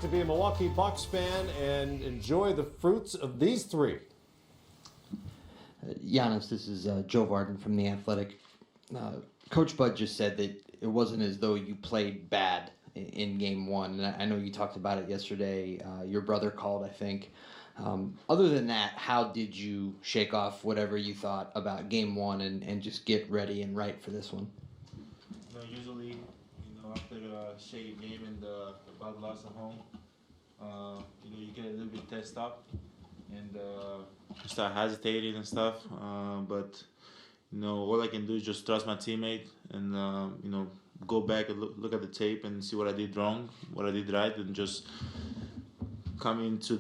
to be a Milwaukee Bucks fan and enjoy the fruits of these three. Giannis, this is Joe Varden from The Athletic. Coach Bud just said that it wasn't as though you played bad in Game 1. And I know you talked about it yesterday. Your brother called, I think. Other than that, how did you shake off whatever you thought about Game 1 and just get ready and right for this one? Usually, after a shady game and the bad loss at home, you get a little bit tensed up and start hesitating and stuff. But all I can do is just trust my teammate and go back and look at the tape and see what I did wrong, what I did right, and just come into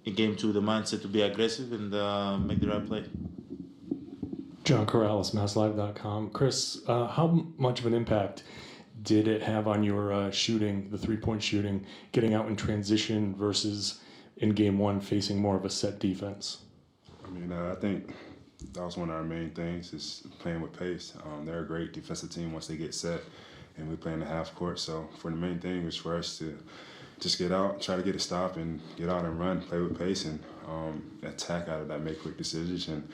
game 2 with the mindset to be aggressive and make the right play. John Corrales, MassLive.com. Chris, how much of an impact did it have on your shooting, the three-point shooting, getting out in transition versus in Game 1 facing more of a set defense? I think that was one of our main things is playing with pace. They're a great defensive team once they get set, and we play in the half court. So for the main thing was for us to just get out, try to get a stop, and get out and run, play with pace, and attack out of that, make quick decisions. And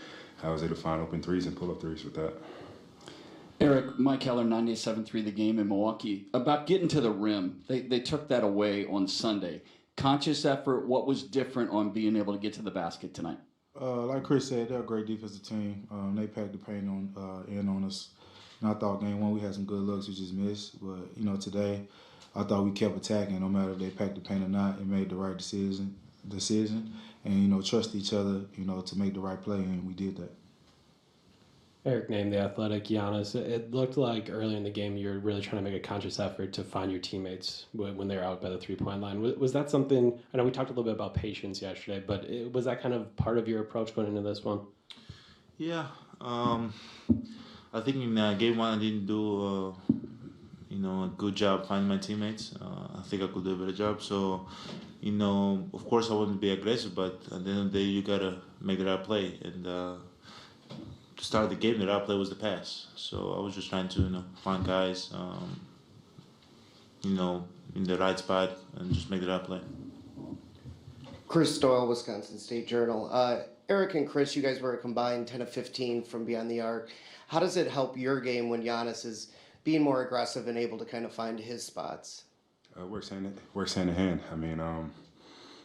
I was able to find open threes and pull up threes with that. Eric, Mike Heller, 97.3 The Game in Milwaukee. About getting to the rim, they took that away on Sunday. Conscious effort, what was different on being able to get to the basket tonight? Like Chris said, they're a great defensive team. They packed the paint in on us. And I thought Game 1 we had some good looks, we just missed. But, today I thought we kept attacking no matter if they packed the paint or not and made the right decision and, trust each other, to make the right play, and we did that. Eric named The Athletic. Giannis, it looked like early in the game you were really trying to make a conscious effort to find your teammates when they were out by the three-point line. Was that something, I know we talked a little bit about patience yesterday, but was that kind of part of your approach going into this one? Yeah. I think in Game 1 I didn't do a good job finding my teammates. I think I could do a better job. So, of course I want to be aggressive, but at the end of the day you got to make the right play. And to start the game, the right play was the pass. So I was just trying to find guys, in the right spot and just make the right play. Chris Doyle, Wisconsin State Journal. Eric and Chris, you guys were a combined 10 of 15 from beyond the arc. How does it help your game when Giannis is being more aggressive and able to kind of find his spots? Works hand in hand.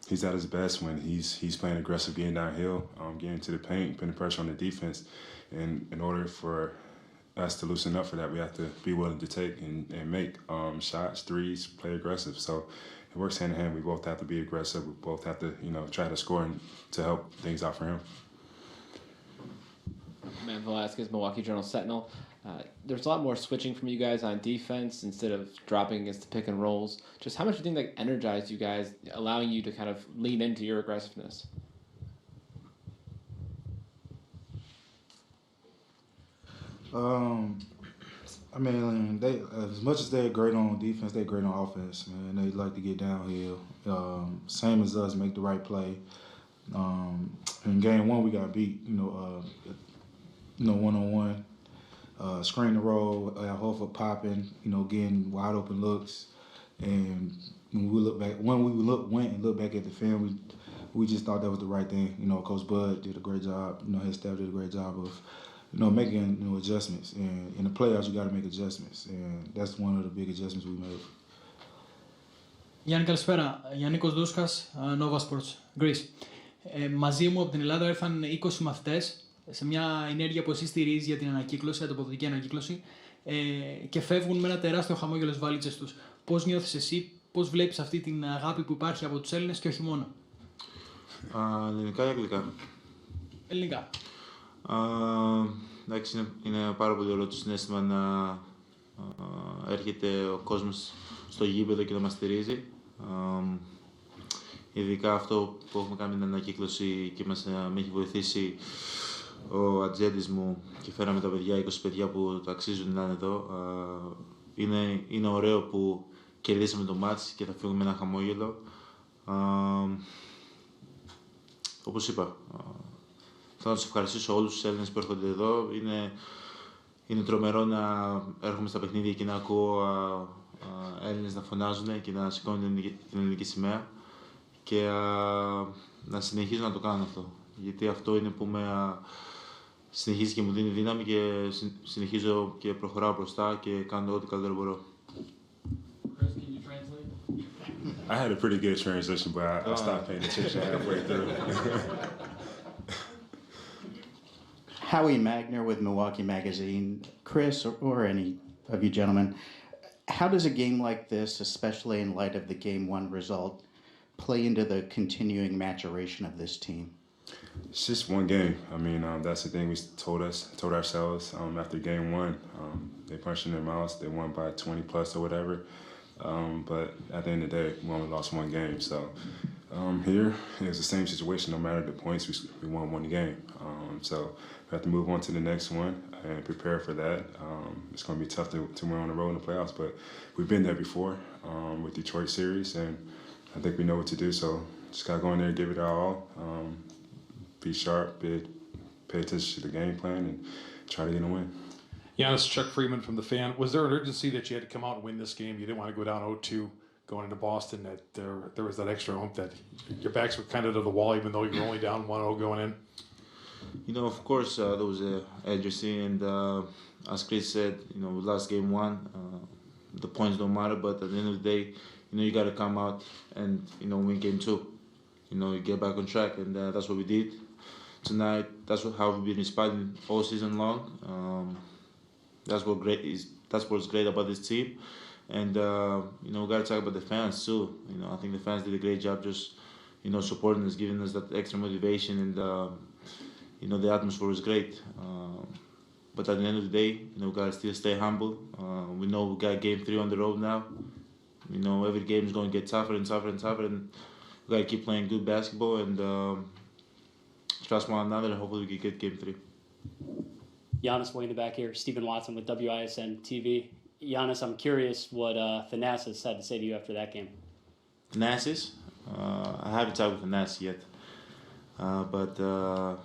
He's at his best when he's playing aggressive, getting downhill, getting to the paint, putting pressure on the defense. And in order for us to loosen up for that, we have to be willing to take and make shots, threes, play aggressive. So it works hand in hand. We both have to be aggressive. We both have to, try to score and to help things out for him. Matt Velasquez, Milwaukee Journal Sentinel. There's a lot more switching from you guys on defense instead of dropping against the pick and rolls. Just how much do you think that energized you guys, allowing you to kind of lean into your aggressiveness? They as much as they're great on defense, they're great on offense, man. They like to get downhill. Same as us, make the right play. In Game 1, we got beat, one-on-one. Screen the roll, Horford popping, getting wide open looks. And when we went and looked back at the film, we just thought that was the right thing. Coach Bud did a great job. His staff did a great job of making adjustments. And in the playoffs, you got to make adjustments. And that's one of the big adjustments we made. Γιάννη, καλησπέρα. Γιάννικος Δούσκας, Nova Sports, Greece. Μαζί μου από την Ελλάδα ήρθαν 20 μαθητές σε μια ενέργεια που εσύ στηρίζεις για την ανακύκλωση, ανταποδοτική ανακύκλωση, και φεύγουν με ένα τεράστιο χαμόγελο στις βαλίτσες τους. Πώς νιώθεις εσύ, πώς βλέπεις αυτή την αγάπη που υπάρχει από τους Έλληνες και όχι μόνο? Ελληνικά ή αγγλικά? Ελληνικά. Εντάξει, είναι πάρα πολύ ωραίο το συναίσθημα να έρχεται ο κόσμος στο γήπεδο και να μας στηρίζει. Ειδικά αυτό που έχουμε κάνει την ανακύκλωση και με έχει βοηθήσει ο ατζέντης μου και φέραμε τα παιδιά, 20 παιδιά που το αξίζουν να είναι εδώ. Είναι ωραίο που κερδίσαμε το μάτς και θα φύγουμε με ένα χαμόγελο. Όπως είπα, θέλω να τους ευχαριστήσω όλους τους Έλληνες που έρχονται εδώ. Είναι τρομερό να έρχομαι στα παιχνίδια και να ακούω Έλληνες να φωνάζουν και να σηκώνουν την ελληνική σημαία και να συνεχίζω να το κάνω αυτό. Γιατί αυτό είναι που με συνεχίζει και μου δίνει δύναμη και συνεχίζω και προχωράω μπροστά και κάνω ό,τι καλύτερο μπορώ. Chris, can you translate? I had a pretty good translation, but I stopped paying attention halfway through. Howie Magner with Milwaukee Magazine. Chris, or any of you gentlemen, how does a game like this, especially in light of the Game 1 result, play into the continuing maturation of this team? It's just one game. I mean, that's the thing we told ourselves after Game 1. They punched in their mouths. They won by 20 plus or whatever. But at the end of the day, we only lost one game. So here, it was the same situation. No matter the points, we won one game. So we have to move on to the next one and prepare for that. It's going to be tough to win on the road in the playoffs, but we've been there before with Detroit series, and I think we know what to do. So just got to go in there and give it our all. Be sharp, pay attention to the game plan, and try to get a win. Giannis, Chuck Freeman from The Fan. Was there an urgency that you had to come out and win this game? You didn't want to go down 0-2 going into Boston, that there was that extra oomph that your backs were kind of to the wall even though you were only down 1-0 going in? You know, of course, there was a urgency, and as Chris said, you know, we lost Game 1. The points don't matter, but at the end of the day, you know, you got to come out and, you know, win Game 2. You know, you get back on track, and that's what we did tonight. That's how we've been inspired all season long. That's what's great about this team, and you know, we got to talk about the fans too. You know, I think the fans did a great job, just, you know, supporting us, giving us that extra motivation, and you know, the atmosphere was great. But at the end of the day, you know, we got to still stay humble. We know we got Game 3 on the road now. You know, every game is going to get tougher and tougher and tougher, and we got to keep playing good basketball and trust one another, and hopefully we can get Game 3. Giannis way in the back here. Stephen Watson with WISN TV. Giannis, I'm curious what Thanasis had to say to you after that game. Thanasis? I haven't talked with Thanasis yet. But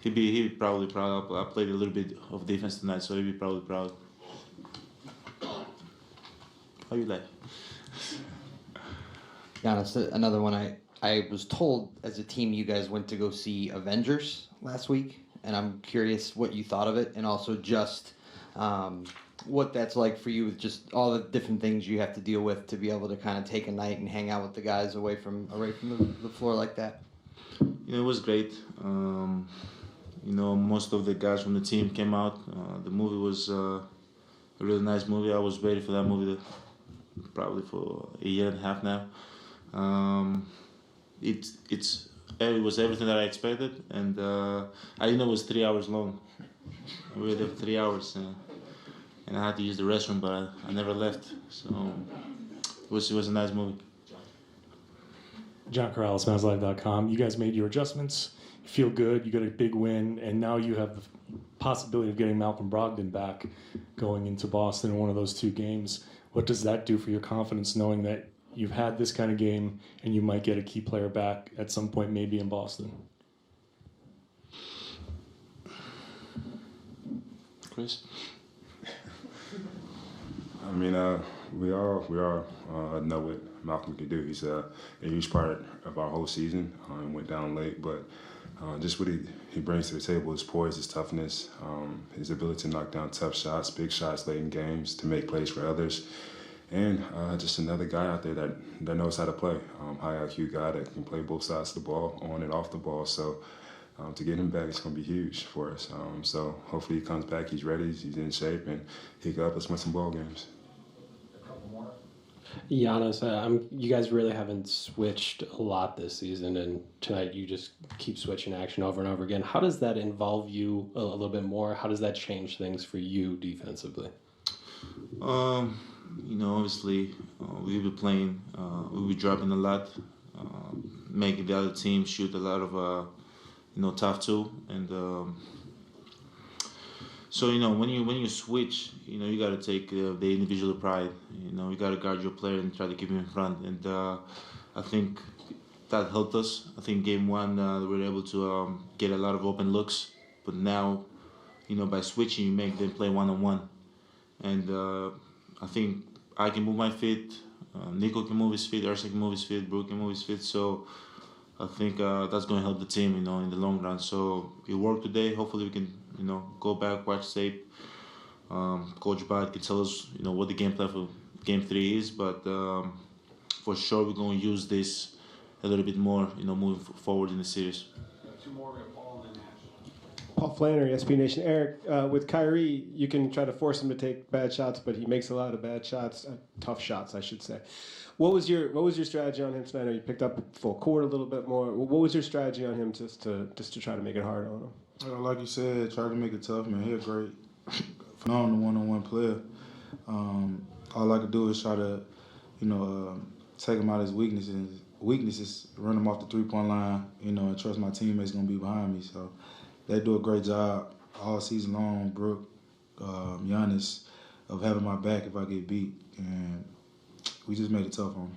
he'd be probably proud. I played a little bit of defense tonight, so he'd be probably proud. How you like? Giannis, another one. I was told as a team you guys went to go see Avengers last week, and I'm curious what you thought of it, and also just what that's like for you with just all the different things you have to deal with to be able to kind of take a night and hang out with the guys away from the floor like that. You know, it was great. You know, most of the guys from the team came out. The movie was a really nice movie. I was waiting for that movie probably for a year and a half now. It was everything that I expected, and I didn't know it was 3 hours long. We were there for 3 hours, and I had to use the restroom, but I never left. So it was a nice movie. John Corrales, MavsLive.com. You guys made your adjustments. You feel good. You got a big win, and now you have the possibility of getting Malcolm Brogdon back going into Boston in one of those two games. What does that do for your confidence, knowing that you've had this kind of game and you might get a key player back at some point, maybe in Boston? Chris? I mean, we all know what Malcolm can do. He's a huge part of our whole season. He went down late, but just what he brings to the table, his poise, his toughness, his ability to knock down tough shots, big shots late in games, to make plays for others. And just another guy out there that knows how to play. High IQ guy that can play both sides of the ball, on and off the ball. So to get him back, it's going to be huge for us. So hopefully he comes back, he's ready, he's in shape, and he can help us win some ball games. Giannis, you guys really haven't switched a lot this season, and tonight you just keep switching action over and over again. How does that involve you a little bit more? How does that change things for you defensively? You know, obviously, we'll be playing, we'll be dropping a lot, making the other team shoot a lot of, you know, tough too. And so, you know, when you switch, you know, you got to take the individual pride. You know, you got to guard your player and try to keep him in front. And I think that helped us. I think Game 1, we were able to get a lot of open looks. But now, you know, by switching, you make them play one-on-one. And I think I can move my feet, Nico can move his feet, Ersan can move his feet, Brook can move his feet. So I think that's going to help the team, in the long run. So it worked today. Hopefully we can, go back, watch tape. Coach Bad can tell us, what the game plan for Game 3 is. But for sure we're going to use this a little bit more, moving forward in the series. Two more, we have Paul and then Nash. Paul Flannery, SB Nation. Eric, with Kyrie, you can try to force him to take bad shots, but he makes a lot of bad shots, tough shots, I should say. What was your strategy on him tonight? I know you picked up full court a little bit more. What was your strategy on him just to try to make it hard on him? Like you said, try to make it tough, man. He's a great, phenomenal one-on-one player. All I could do is try to, take him out of his weaknesses, run him off the three-point line, and trust my teammates going to be behind me. So they do a great job all season long, Brook, Giannis, of having my back if I get beat. And we just made it tough on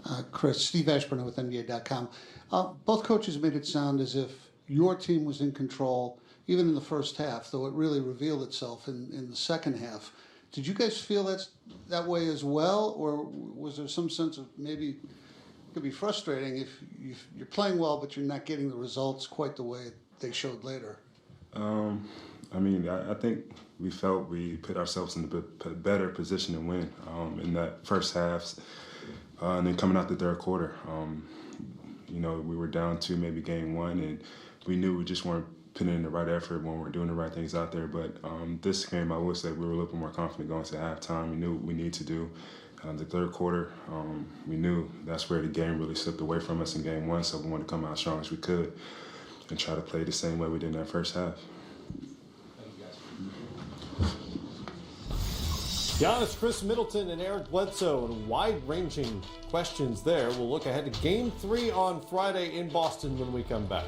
him. Chris, Steve Ashburn with NBA.com. Both coaches made it sound as if your team was in control, even in the first half, though it really revealed itself in the second half. Did you guys feel that way as well, or was there some sense of maybe it could be frustrating if you're playing well but you're not getting the results quite the way they showed later? I think we felt we put ourselves in a better position to win in that first half, and then coming out the third quarter. We were down to maybe game one, and we knew we just weren't putting in the right effort, we weren't doing the right things out there. But this game, I would say we were a little bit more confident going to halftime. We knew what we needed to do. The third quarter, we knew that's where the game really slipped away from us in game one, so we wanted to come out as strong as we could and try to play the same way we did in that first half. Giannis, Chris Middleton, and Eric Bledsoe, and wide-ranging questions there. We'll look ahead to Game 3 on Friday in Boston when we come back.